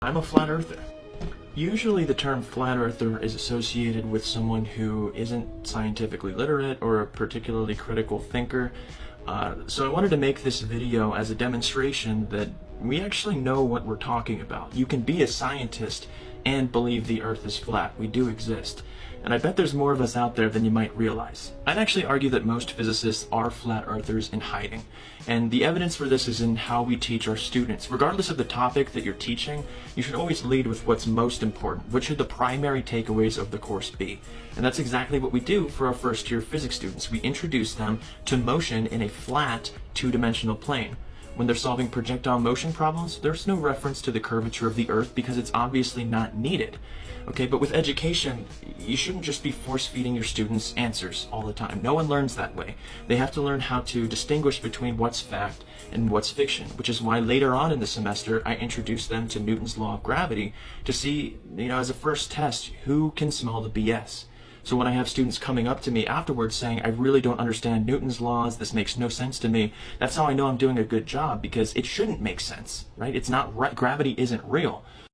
I'm a flat earther. Usually the term flat earther is associated with someone who isn't scientifically literate or a particularly critical thinker. So I wanted to make this video as a demonstration that we actually know what we're talking about. You can be a scientist and believe the earth is flat. We do exist. And I bet there's more of us out there than you might realize. I'd actually argue that most physicists are flat earthers in hiding. And the evidence for this is in how we teach our students. Regardless of the topic that you're teaching, you should always lead with what's most important. What should the primary takeaways of the course be? And that's exactly what we do for our first year physics students. We introduce them to motion in a flat, two-dimensional plane. When they're solving projectile motion problems, there's no reference to the curvature of the earth because it's obviously not needed. Okay, but with education, you shouldn't just be force-feeding your students answers all the time. No one learns that way. They have to learn how to distinguish between what's fact and what's fiction, which is why later on in the semester, I introduce them to Newton's law of gravity to see, as a first test, who can smell the BS. So when I have students coming up to me afterwards saying, I really don't understand Newton's laws, this makes no sense to me, that's how I know I'm doing a good job, because it shouldn't make sense, right? It's not right. Gravity isn't real.